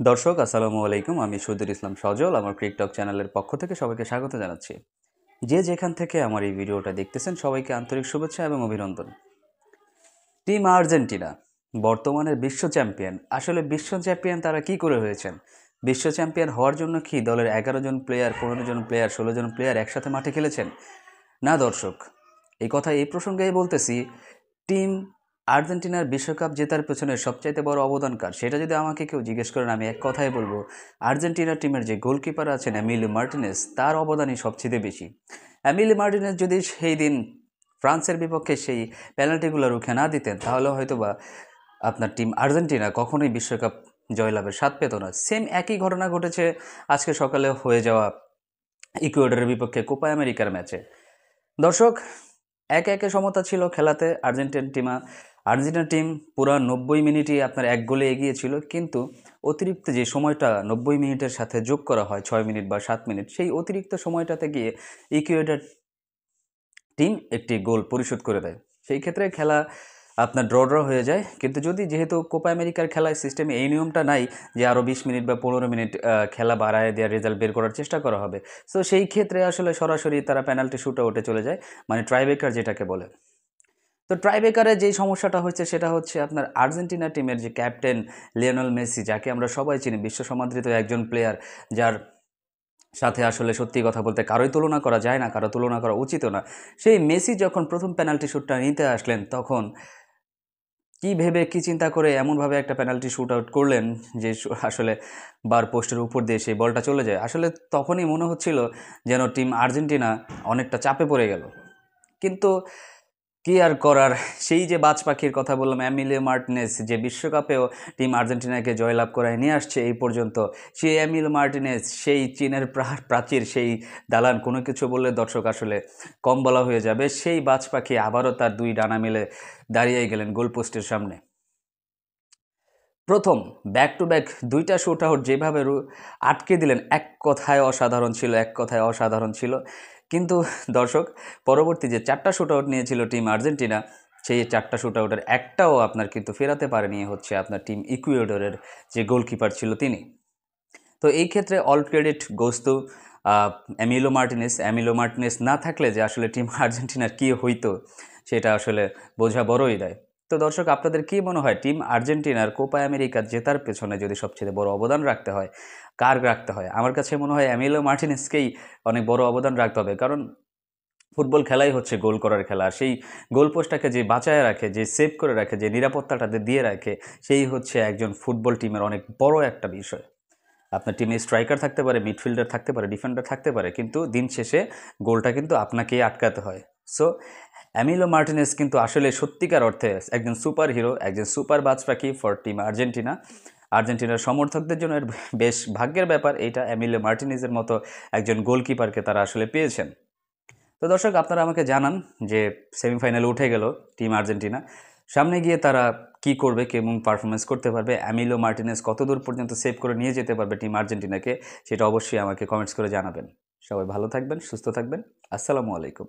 দর্শক আসসালামু আলাইকুম। আমি শহীদুল ইসলাম সজল। আমার ক্রিকটক চ্যানেলের পক্ষ থেকে সবাইকে স্বাগত জানাচ্ছি। যে যেখান থেকে আমার এই ভিডিওটা দেখতেছেন সবাইকে আন্তরিক শুভেচ্ছা এবং অভিনন্দন। টিম আর্জেন্টিনা বর্তমানের বিশ্ব চ্যাম্পিয়ন। আসলে বিশ্ব চ্যাম্পিয়ন তারা কি করে হয়েছেন? বিশ্ব চ্যাম্পিয়ন হওয়ার জন্য কি দলের 11 জন প্লেয়ার, 15 জন প্লেয়ার, 16 জন প্লেয়ার একসাথে মাঠে খেলেছেন? না দর্শক, এই কথা এই প্রসঙ্গেই বলতেছি। টিম আর্জেন্টিনার বিশ্বকাপ জেতার পেছনে সবচাইতে বড় অবদান কার, সেটা যদি আমাকে কেউ জিজ্ঞেস করেন আমি এক কথাই বলবো, আর্জেন্টিনা টিমের যে গোলকিপার আছেন এমিলিও মার্টিনেজ, তার অবদানই সবচেয়ে বেশি। এমিলিও মার্টিনেজ যদি সেই দিন ফ্রান্সের বিপক্ষে সেই পেনাল্টিগুলো রুখে না দিতেন, তাহলে হয়তোবা আপনার টিম আর্জেন্টিনা কখনোই বিশ্বকাপ জয়লাভের স্বাদ পেত না। সেম একই ঘটনা ঘটেছে আজকে সকালে হয়ে যাওয়া ইকুয়েডরের বিপক্ষে কোপা আমেরিকার ম্যাচে। দর্শক, একে একে সমতা ছিল খেলাতে। আর্জেন্টিনা টিম পুরো 90 মিনিটই আপনার এক গোলে এগিয়ে ছিল, কিন্তু অতিরিক্ত যে সময়টা 90 মিনিটের সাথে যোগ করা হয় 6 মিনিট বা 7 মিনিট, সেই অতিরিক্ত সময়টাতে গিয়ে ইকুয়েডর টিম একটি গোল পরিশোধ করে দেয়। সেই ক্ষেত্রে খেলা আপনার ড্র হয়ে যায়। কিন্তু যেহেতু কোপা আমেরিকার খেলার সিস্টেমে এই নিয়মটা নাই যে আরও 20 মিনিট বা 15 মিনিট খেলা বাড়ায় দেওয়ার রেজাল্ট বের করার চেষ্টা করা হবে, সো সেই ক্ষেত্রে আসলে সরাসরি তারা পেনাল্টি শুট আউটে চলে যায়, মানে ট্রাইব্রেকার যেটাকে বলে। তো ট্রাইব্রেকারে যেই সমস্যাটা হচ্ছে সেটা হচ্ছে আপনার আর্জেন্টিনা টিমের যে ক্যাপ্টেন লিওনেল মেসি, যাকে আমরা সবাই চিনি, বিশ্ব সমাদৃত একজন প্লেয়ার, যার সাথে আসলে সত্যি কথা বলতে কারোই তুলনা করা যায় না, কারো তুলনা করা উচিতও না। সেই মেসি যখন প্রথম পেনাল্টি শ্যুটটা নিতে আসলেন, তখন কী ভেবে কী চিন্তা করে এমনভাবে একটা পেনাল্টি শ্যুট আউট করলেন যে আসলে বার পোস্টের উপর দিয়ে সেই বলটা চলে যায়। আসলে তখনই মনে হচ্ছিল যেন টিম আর্জেন্টিনা অনেকটা চাপে পড়ে গেল। কিন্তু কি আর করার, সেই যে বাজ পাখির কথা বললাম এমিলিও মার্টিনেজ, যে বিশ্বকাপেও টিম আর্জেন্টিনাকে জয়লাভ করায় নিয়ে আসছে এই পর্যন্ত, সেই এমিলিও মার্টিনেজ, সেই চীনের প্রাচীর, সেই দালান, কোনো কিছু বললে দর্শক আসলে কম বলা হয়ে যাবে, সেই বাজ পাখি আবারও তার দুই ডানা মেলে দাঁড়িয়ে গেলেন গোলপোস্টের সামনে। প্রথম ব্যাক টু ব্যাক দুইটা শুট আউট যেভাবে আটকে দিলেন, এক কথায় অসাধারণ ছিল, এক কথায় অসাধারণ ছিল। কিন্তু দর্শক, পরবর্তী যে 4টা শুট আউট নিয়েছিল টিম আর্জেন্টিনা, সেই 4টা শুট আউটের একটাও আপনার কিন্তু ফেরাতে পারেনি হচ্ছে আপনার টিম ইকুয়েডরের যে গোলকিপার ছিল তিনি। তো এই ক্ষেত্রে all credit goes to Emiliano Martinez না থাকলে যে আসলে টিম আর্জেন্টিনার কী হইতো সেটা আসলে বোঝা বড়ই দেয়। তো দর্শক, আপনাদের কী মনে হয় টিম আর্জেন্টিনার কোপা আমেরিকা জেতার পেছনে যদি সবচেয়ে বড় অবদান রাখতে হয়, কার রাখতে হয়? আমার কাছে মনে হয় এমিলো মার্টিনেসকেই অনেক বড় অবদান রাখতে হবে, কারণ ফুটবল খেলাই হচ্ছে গোল করার খেলা। আর সেই গোলপোস্টটাকে যে বাঁচায় রাখে, যে সেভ করে রাখে, যে নিরাপত্তাটা দিয়ে রাখে, সেই হচ্ছে একজন ফুটবল টিমের অনেক বড় একটা বিষয়। আপনার টিমে স্ট্রাইকার থাকতে পারে, মিডফিল্ডার থাকতে পারে, ডিফেন্ডার থাকতে পারে, কিন্তু দিন শেষে গোলটা কিন্তু আপনাকেই আটকাতে হয়। সো এমিলো মার্টিনেজ কিন্তু আসলে সত্যিকার অর্থে একজন সুপার হিরো, একজন সুপার বাজ পাখি ফর টিম আর্জেন্টিনা। আর্জেন্টিনার সমর্থকদের জন্য এর বেশ ভাগ্যের ব্যাপার এইটা, এমিলো মার্টিনেজের মতো একজন গোলকিপারকে তারা আসলে পেয়েছেন। তো দর্শক, আপনারা আমাকে জানান যে সেমিফাইনালে উঠে গেল টিম আর্জেন্টিনা, সামনে গিয়ে তারা কি করবে, কেমন পারফরমেন্স করতে পারবে, এমিলো মার্টিনেজ কতদূর পর্যন্ত সেভ করে নিয়ে যেতে পারবে টিম আর্জেন্টিনাকে, সেটা অবশ্যই আমাকে কমেন্টস করে জানাবেন। সবাই ভালো থাকবেন, সুস্থ থাকবেন। আসসালামু আলাইকুম।